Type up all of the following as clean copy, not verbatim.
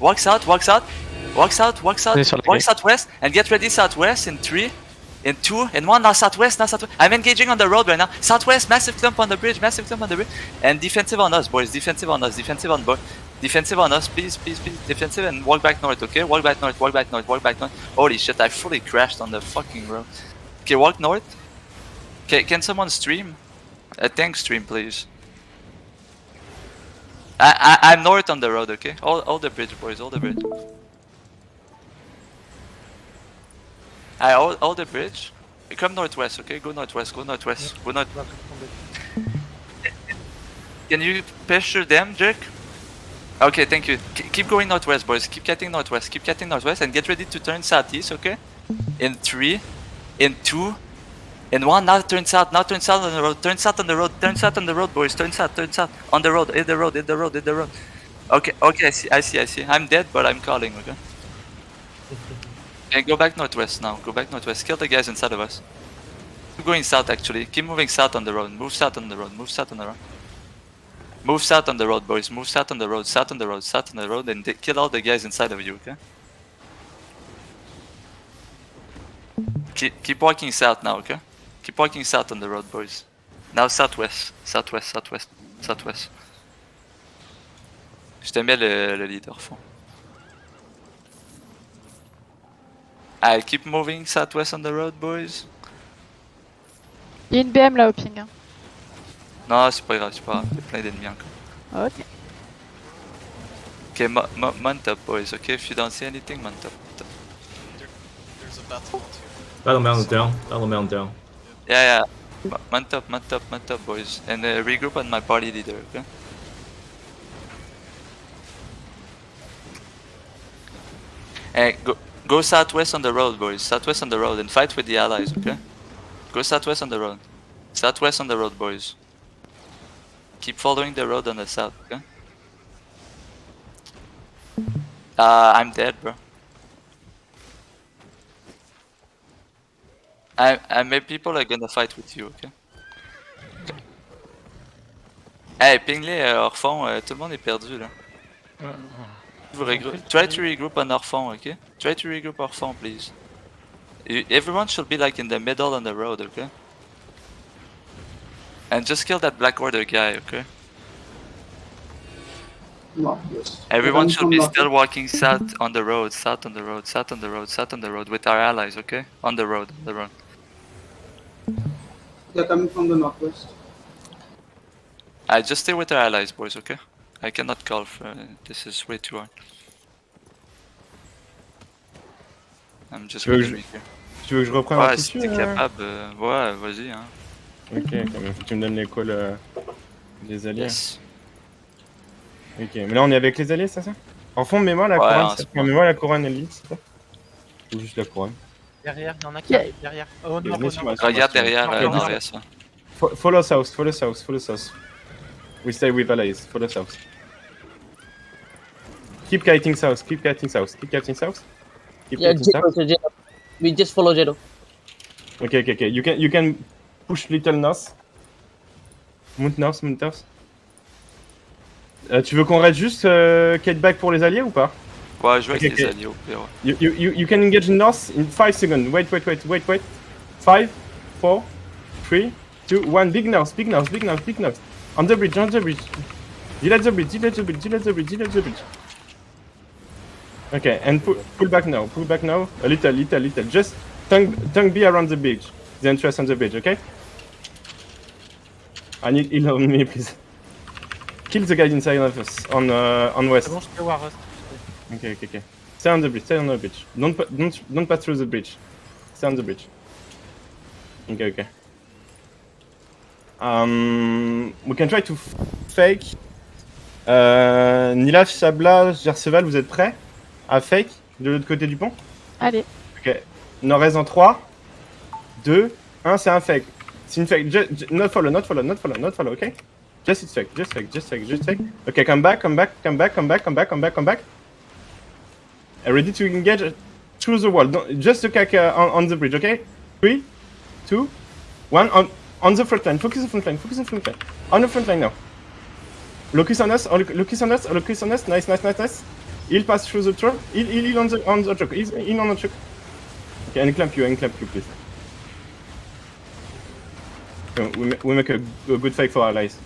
walk south, walk south, walk south, walk south, Sur la walk gate. southwest, and get ready southwest in 3, in 2, in 1, now southwest, now southwest. I'm engaging on the road right now. Southwest, massive clump on the bridge, and defensive on us, boys, defensive on us, defensive on us, please, defensive and walk back north, okay? Walk back north. Holy shit, I fully crashed on the fucking road. Okay, walk north. Okay, can someone stream? A tank stream, please. I'm north on the road, okay? Hold the bridge, boys, hold the bridge. Hold the bridge. Come northwest, okay? Go northwest. Can you pressure them, Jerk? Okay, thank you. Keep going northwest, boys. Keep getting northwest, and get ready to turn southeast, okay? In 3, in 2, in 1, now turn south on the road, boys, turn south, on the road, hit the road. Okay, I see. I'm dead, but I'm calling, okay? And go back northwest now, kill the guys inside of us. Keep going south actually, keep moving south on the road, move south on the road, boys, move south on the road, and kill all the guys inside of you, okay? Keep walking south now, okay? Keep walking south on the road, boys. Now southwest. Je te mets le leader fond. I keep moving southwest on the road, boys. Il y a une BM là au ping. Hein. Non, c'est pas grave, il y a plein d'ennemis encore. Ok. Okay, mount up, boys, okay? If you don't see anything, mount up. There's a battle too. Battle mountain down. Yeah. Mount up, boys. And regroup on my party leader, okay? And go southwest on the road, boys. And fight with the allies, okay? Go southwest on the road. Boys. Keep following the road on the south, okay? I'm dead, bro. My people are gonna fight with you, okay? Hey, ping-les hors fond, tout le monde est perdu là. Try to regroup on hors fond, okay? Try to regroup hors fond, please. Everyone should be like in the middle on the road, okay? And just kill that Black Order guy, okay? Everyone should be still walking south on the road with our allies, okay? On the road. They're coming from the northwest. I just stay with our allies, boys, okay? I cannot call for this is way too hard. I'm just Tu veux here. Tu veux que je reprenne un Ouais, tissu si t'es capable, ouais, vas-y, hein. Ok, quand même, faut que tu me donnes les calls des alliés. Yes. Ok, mais là on est avec les alliés, c'est ça? En fond, mets-moi la Ouais, couronne, en ce moment. mets-moi la couronne elite, c'est ça? Ou juste la couronne? Derrière, il y en a qui arrivent derrière. Oh non, Venez sur ma- Regarde derrière, Non, non, non. rien ça. Follow south. We stay with allies, follow south. Keep kiting south. Yeah, Zero. We just follow Zero. Okay. You can push little north. Mount north. Tu veux qu'on raid juste get back pour les alliés ou pas? Ouais, je vais avec Ok, les ok. alliés au pire, ouais. You can engage north in 5 seconds. Wait. 5, 4, 3, 2, 1. Big north. On the bridge. Delete the bridge. Okay, and pull back now. A little. Just tongue be around the bridge. The entrance on the bridge, okay? I need heal on me, please. Kill the guy inside of us on west. C'est bon, je peux voir Rust. Okay. Stay on the bridge. Don't pass through the bridge. Stay on the bridge. Okay. We can try to fake. Nilaf, Sabla, Gerseval, vous êtes prêts à fake de l'autre côté du pont? Allez. Ok. Nord-est en 3, 2, 1, c'est un fake. C'est une fake. Not follow, okay? Just it's fake. Okay, come back. And ready to engage through the wall. Just the cack on the bridge, okay? 3, 2, 1, on the front line. Focus on the front line. On the front line now. Locus on us. Nice. He'll pass through the truck. He'll on the truck. He's in on the truck. Okay, unclamp you, please. We make a good fight for allies.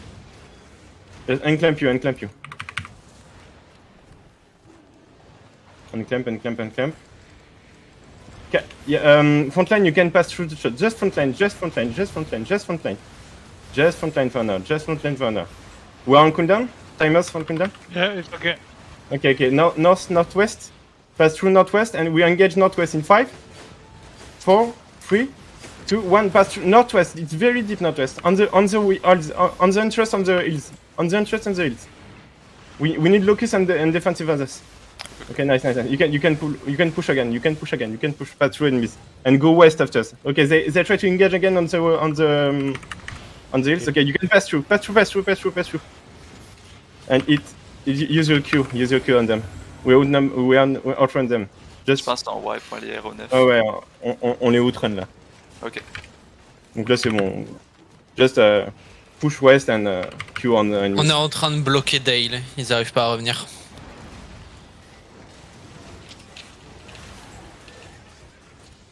Just unclamp you. Unclamp. Okay, yeah, frontline, you can pass through the truck. Just frontline for now. We're on cooldown? Timers for cooldown? Yeah, it's okay. Okay. Now northwest. Pass through northwest, and we engage northwest in 5, 4, 3, 2, 1. Pass through northwest. It's very deep northwest. On the entrance on the hills. We need Locus and defensive others. Okay, nice. You can push again. You can push pass through enemies and go west after us. Okay, they try to engage again on the hills. Okay, you can pass through. And use your Q on them. We outrun them. Je pense qu'on wipe les aéronefs. Ah ouais, on les outrun là. Ok. Donc là c'est bon. Just push west and Q on enemies. On est en train de bloquer Dale, ils arrivent pas à revenir.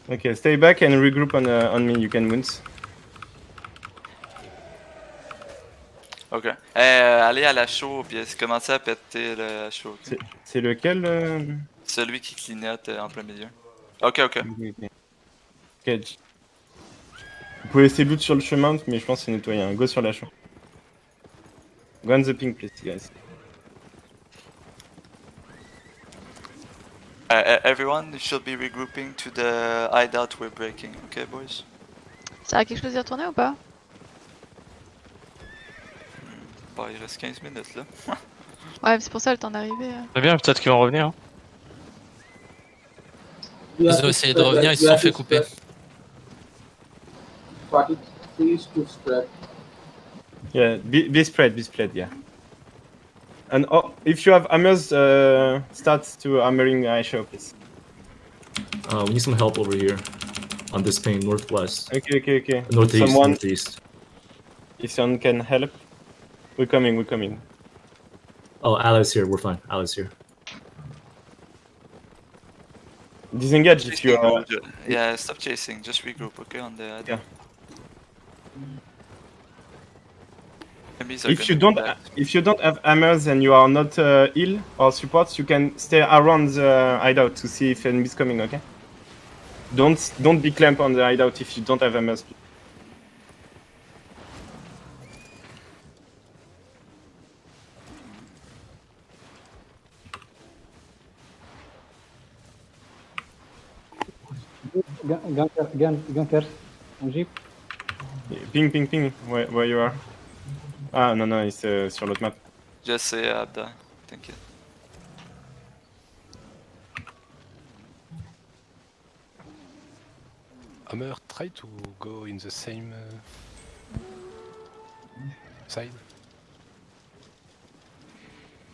Okay, stay back and regroup on me. You can wounds. Ok. Allez à la show, puis commencez à péter le show. Okay? C'est lequel Celui qui clignote en plein milieu. Ok. Ok. Vous pouvez laisser loot sur le chemin, mais je pense que c'est nettoyé. Hein. Go sur la show. Go on the ping, please, guys. Everyone should be regrouping to the hideout we're breaking, okay boys? Ça a quelque chose d'y retourner ou pas? Bah, il reste 15 minutes là. Ouais, mais c'est pour ça le temps d'arriver. C'est bien, peut-être qu'ils vont revenir. Hein. Ils ont essayé de revenir, ils se sont fait couper. Please to spread. Yeah, be spread, yeah. And if you have hammers, start to hammering show, please. We need some help over here on this ping northwest. Okay. Northeast, Someone, northeast. if someone can help, we're coming. Oh, allies here. We're fine. Allies here. Disengage if you are. Yeah, stop chasing, just regroup, okay, on the hideout. Yeah. Enemies are If you gonna don't, be back. if you don't have hammers and you are not heal or support, you can stay around the hideout to see if enemies coming. Okay. Don't be clamp on the hideout if you don't have hammers. Gunkers on jeep. Ping. Where you are? Ah non, c'est sur l'autre map. Just say Abda, thank you. Hammer, try to go in the same side.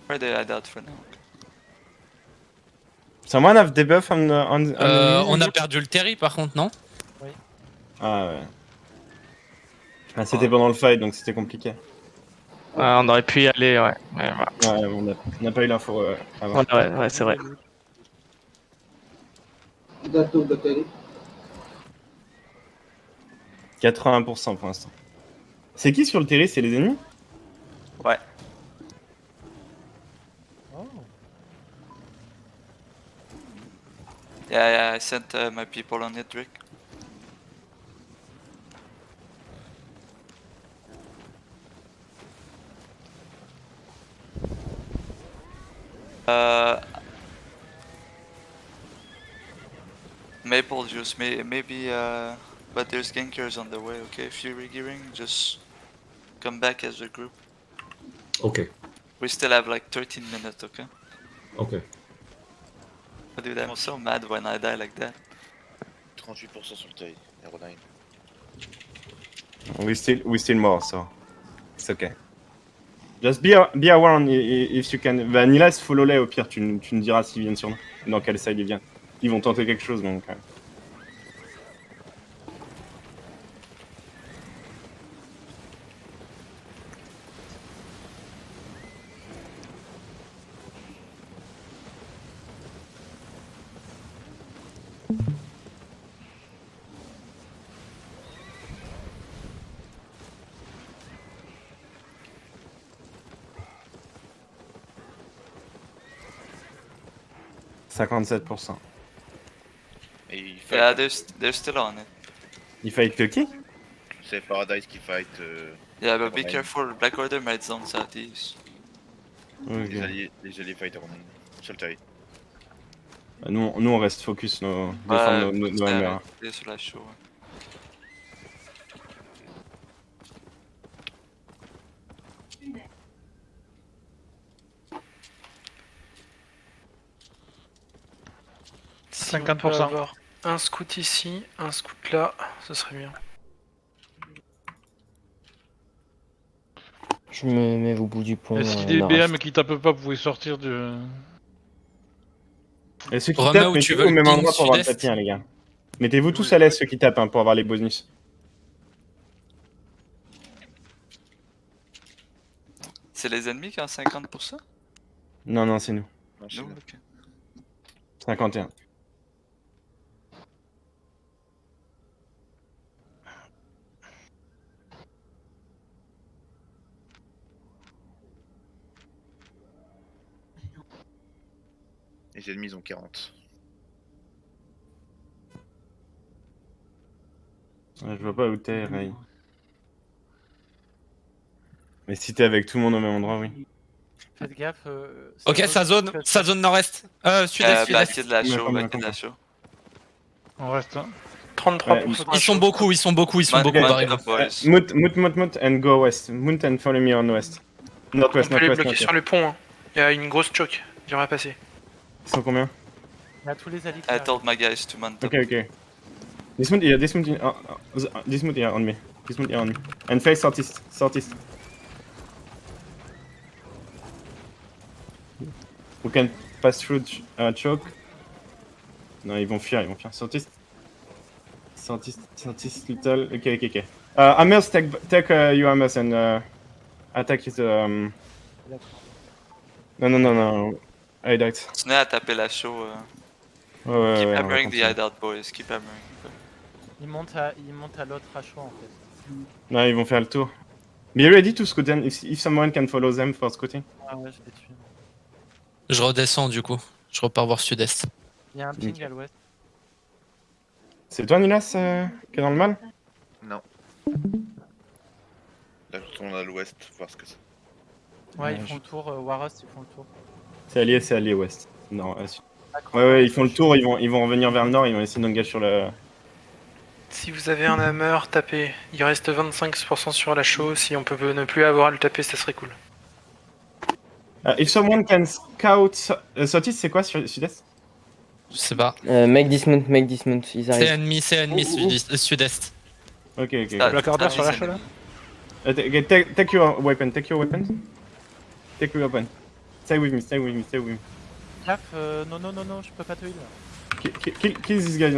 Where they hideout for now? Someone have debuff on On a perdu le Terry par contre, non? Ah ouais. Ah, c'était pendant le fight donc c'était compliqué. On aurait pu y aller, ouais. Ouais, voilà. Ouais, on n'a pas eu l'info avant. Ouais, c'est vrai. That took the carry. 80% pour l'instant. C'est qui sur le terrain? C'est les ennemis? Ouais. Yeah, I sent my people on it, Rick. Maple juice, maybe, but there's gankers on the way, okay? If you're regearing, just come back as a group. Okay. We still have like 13 minutes, okay? Okay. Dude, I'm so mad when I die like that. 38% sur le tail, Hero 9. We still more, so it's okay. Just be around if you can. Vanilla, follow-les au pire, tu me diras s'ils viennent sur nous, dans quel side ils viennent. Ils vont tenter quelque chose donc. 57%. Et il fight. Yeah, they're still on it. Il fight que qui? C'est Paradise qui fight. Yeah, but be Romain. careful. Black Order might zone southeast. Ok. Les alliés fight Romain. Sur le terrain. Nous on reste focus, défendre nos MR. Ouais, sur la show. Ouais. Si on peut 50%. avoir un scout ici, un scout là, ce serait bien. Je me mets au bout du pont. Et si des BM qui tapent pas, vous pouvez sortir du... Et ceux qui Romain, tapent, où tu mettez-vous veux au le même ping endroit pour avoir le sud-est tapis, hein, les gars. Mettez-vous tous à l'aise ceux qui tapent hein, pour avoir les bonus. C'est les ennemis qui ont 50%? Non, c'est nous. Non, c'est Nous, nous. ok. 51. Les ennemis ils ont 40. Ouais, je vois pas où t'es, Ray. Mais si t'es avec tout le monde au même endroit, oui. Faites gaffe. Ok, ça zone nord-est. Sud-est, Back sud-est. de la show, Combien, back de la show. On reste. 33%. Ils sont beaucoup, ils sont beaucoup barrés. Up, boys. Moot and go west. Moot and follow me on west. Northwest, northwest. le pont. Hein. Il y a une grosse choke. J'aimerais passer. Ils sont combien? Il y a tous les alliés qui I arrivent. told my guys to mount up. Okay. This moot here, this moot here on me. This moot here on me. And face southeast. We can pass through choke. Non, ils vont fuir. Southeast little. Ok. Hammers, take your hammers and attack his. Non. Hideout. Continuez à taper la show. Ouais, Keep on va hammering the continuer. hideout, boys. Keep hammering. Il monte à l'autre rachot en fait. Non, ils vont faire le tour. Be ready to scoot them if someone can follow them for scouting. Ah ouais, je l'ai tué. Je redescends du coup. Je repars voir sud-est. Il y a un ping à l'ouest. C'est toi, Nilas, qui est dans le mal? Non. Là je tourne à l'ouest, voir ce que c'est. Ouais, ils font le tour. Warust, ils font le tour. C'est allié ouest. Non, sud. Ouais, ils font le tour, ils vont revenir vers le nord, ils vont essayer d'engager sur le... Si vous avez un hammer, tapez. Il reste 25% sur la show. Si on peut ne plus avoir à le taper, ça serait cool. If someone can scout... Southeast, c'est quoi, sud-est? Je sais pas. Make this mount, ils C'est ennemi sud-est. Ok. Black Order sur la show là? Take your weapon. Take your weapon. Stay with me. Gaffe, non, je peux pas te heal. Kill this guy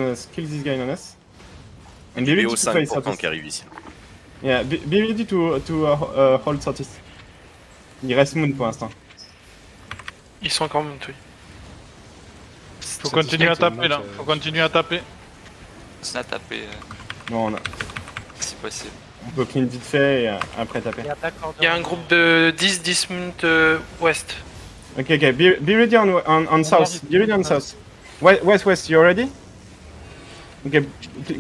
on us. And be ready to face southeast. arrive ici. Yeah, be ready to hold southeast. Il reste Moon pour l'instant. Ils sont encore montés. Faut continuer à taper là. Faut continuer à taper. Continuez à taper Bon, si possible. on peut clean vite fait et après taper. Il y a un groupe de 10 mount ouest. Ok, be ready on south. Be ready on south. West, you ready? Okay,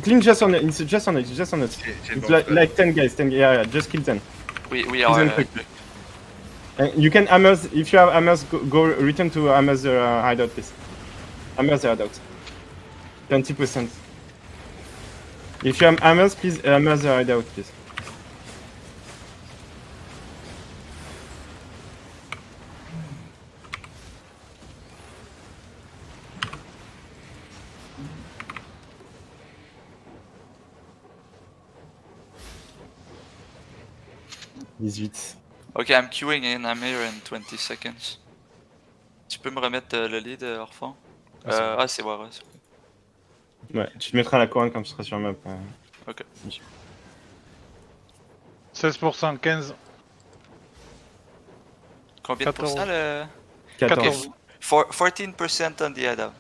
clean just on it. It's just on it. It's like 10 guys. Yeah, just kill 10. We are. quick. You can hammers, if you have hammers, go return to hammers hideout, please. Hammers hideout. 20%. If you have hammers, please hammers hideout, please. Ok, I'm queuing in. I'm here in 20 seconds. Tu peux me remettre le lead, Orphan? C'est Warus. Ouais, tu te mettras la couronne quand tu seras sur la map. Ok. 16%, 15. Combien de pourcents le... 14. 14% on the hideout.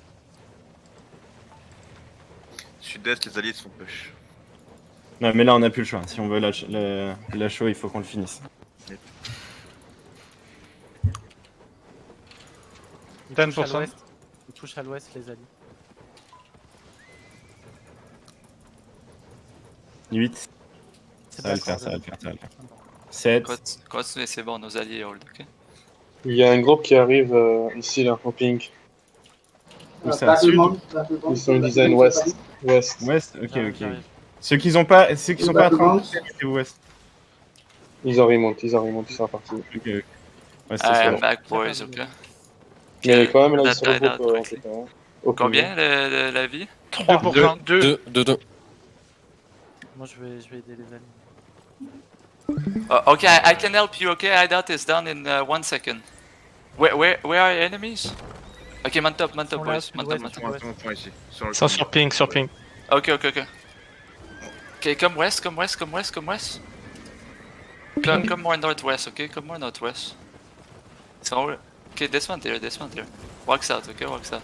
Sud-est, les alliés sont push. Non, mais là on a plus le choix. Si on veut la show, il faut qu'on le finisse. 10%. Ils touchent à l'ouest, les alliés. 8. C'est Ça va le faire, d'accord, ça va le faire, ça va le faire. 7. Continuez, c'est bon, nos alliés hold, ok? Il y a un groupe qui arrive ici, là, au pink. Où ça, sud? Ils sont design ouest. Ouest. Ouest? Ok, J'arrive, ok. j'arrive. Ceux qui sont pas à 30, c'est ouest. Ils en remontent, ils sont partis. Ok. Ouais, c'est I ça. am back, boys, ok? Mais quand même, là, ils That se died out regroupent en quickly. fait. Hein. Au Combien la vie? 3%. 2. 2. Moi je vais aider les alliés. Okay, I can help you, okay? Hideout is done in 1 second. Where are your enemies? Okay, mount up, Ils sont là, boys. sud-ouest, Mount up. sud-ouest. Ils sont ici. Sur le Ils sont sur ping, sur ping. Okay. Okay, come west. Come more northwest, okay? Come more northwest. So, okay, dismount here. Walk south, okay? Walk south.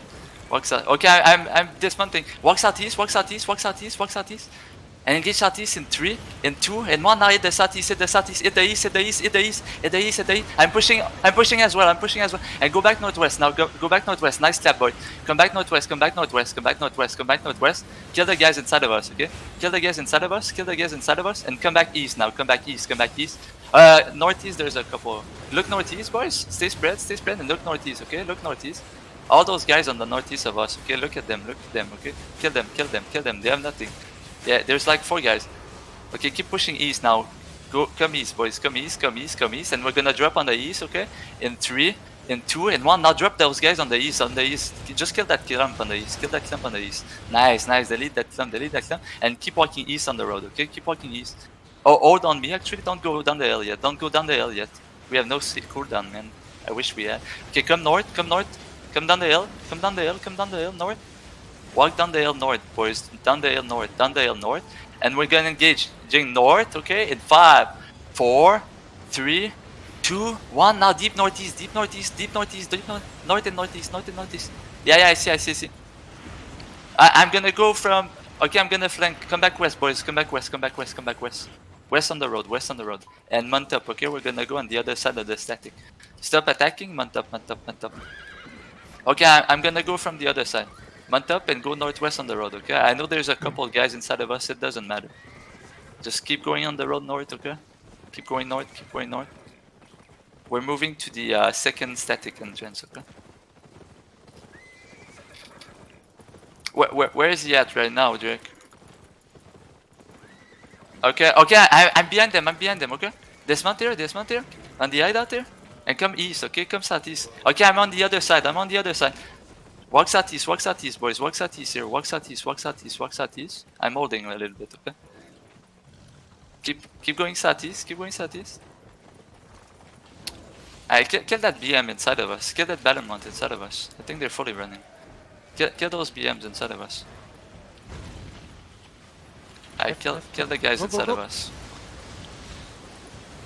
Okay, I'm dismounting. Walk southeast. And engage southeast in 3, in 2, and 1. Now hit the southeast, hit the east. I'm pushing as well. And go back northwest. Now go back northwest. Nice clap, boy. Come back northwest. Kill the guys inside of us, okay? Kill the guys inside of us, and come back east now. Come back east. Northeast, there's a couple. Look northeast, boys. Stay spread, and look northeast, okay? Look northeast. All those guys on the northeast of us, okay? Look at them, okay? Kill them. They have nothing. Yeah, there's like 4 guys. Okay, keep pushing east now. Come east, boys. Come east. And we're gonna drop on the east, okay? In 3, in 2, and 1. Now drop those guys on the east. Just kill that clump on the east. Nice. Delete that clump. And keep walking east on the road, okay? Keep walking east. Oh, hold on me. Actually, don't go down the hill yet. We have no cooldown, man. I wish we had. Okay, come north. Come down the hill. North. Walk down the hill north, boys. Down the hill north. And we're gonna engage north, okay? In 5, 4, 3, 2, 1. Now deep northeast. North and northeast. Yeah, I see. I'm gonna go from... Okay, I'm gonna flank. Come back west, boys. Come back west. West on the road. And mount up, okay? We're gonna go on the other side of the static. Stop attacking, mount up. Okay, I'm gonna go from the other side. Mount up and go northwest on the road, okay? I know there's a couple guys inside of us, it doesn't matter. Just keep going on the road north, okay? Keep going north. We're moving to the second static entrance, okay? Where is he at right now, Drake? Okay, I'm behind them, okay? Dismount here, on the hideout here. And come east, okay? Come southeast. Okay, I'm on the other side. Walk southeast, boys. Walk southeast here. Walk southeast. I'm holding a little bit, okay? Keep going southeast. Alright, kill that BM inside of us. Kill that Battlemont inside of us. I think they're fully running. Kill those BMs inside of us. Alright, kill the guys inside of us.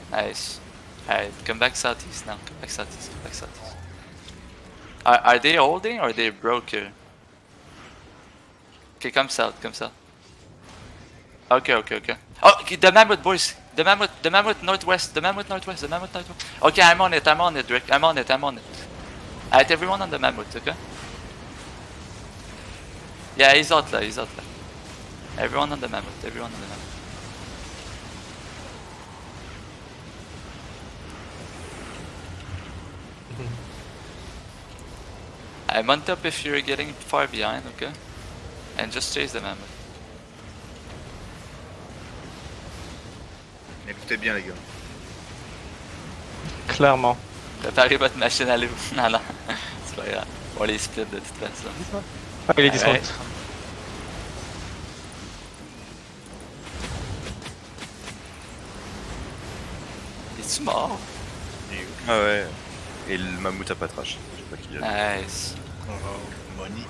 Nice. Alright, come back southeast now. Come back southeast. Are they holding or are they broke here? Okay, come south. Okay. Oh, the mammoth, boys. The mammoth northwest. Okay, I'm on it, Rick. I'm on it. Alright, everyone on the mammoth, okay? Yeah, he's out there. Everyone on the mammoth. I mount up if you're getting far behind, okay? And just chase the mammoth. Écoutez bien, les gars. Clairement. Préparez votre machine à l'eau. Non, c'est pas grave. On les split de toute façon. Ah, il est dismount. Ouais. Es-tu mort? Ah ouais. Et le mammouth a pas trash. Je sais pas qui l'a. Nice. Money.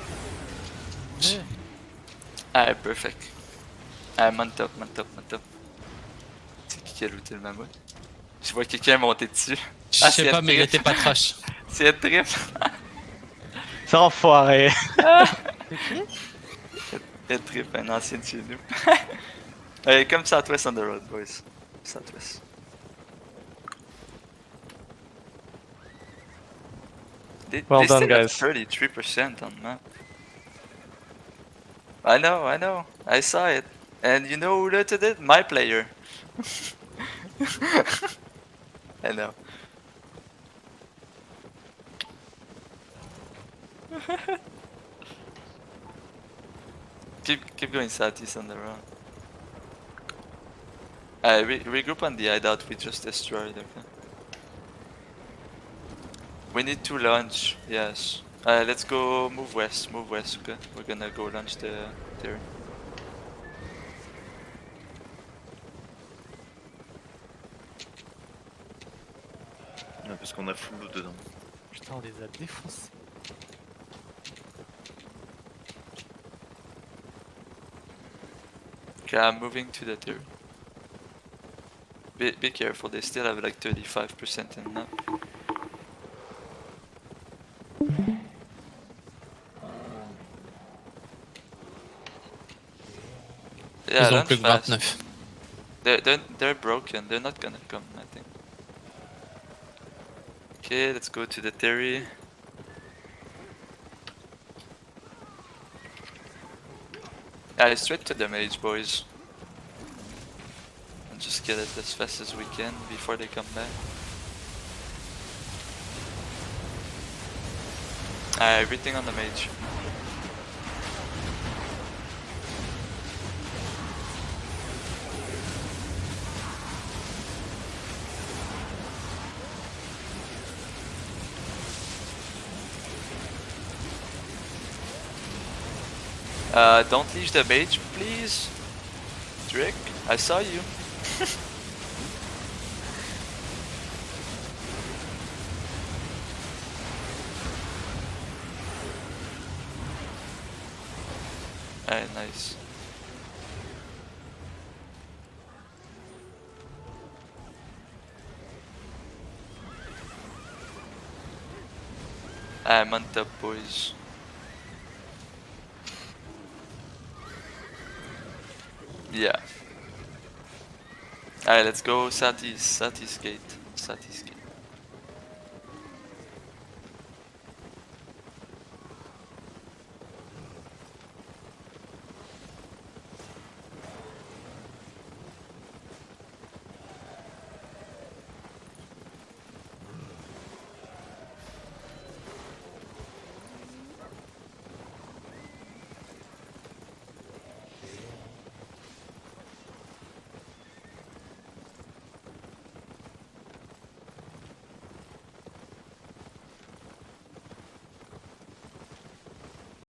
Alright, perfect. Alright, mount up. C'est qui a looté le mammouth? Je vois quelqu'un monter dessus. Je sais pas, mais il était pas trash. C'est un trip. C'est enfoiré. Un trip, un ancien de chez nous. Allez, come southwest on the road, boys. Southwest. Well they done, still have guys. 33% on map. I know. I saw it. And you know who looted it? My player. I know. keep going southeast on the road. Regroup on the hideout we just destroyed, okay? We need to launch, yes. Let's go move west, okay? We're gonna go launch the theory. Ouais, parce qu'on a full loot dedans. Putain, on les a défoncés. Okay, I'm moving to the theory. Be careful, they still have like 35% in map. Yeah, Ils ont launch plus que fast. 29. They're broken, they're not gonna come, I think. Okay, let's go to the theory. Yeah, straight to the mage, boys. And just get it as fast as we can before they come back. Everything on the mage. Don't leash the mage, please. Drake, I saw you. Alright, nice. I'm on top, boys. Yeah. Alright, let's go southeast gate. Southeast gate.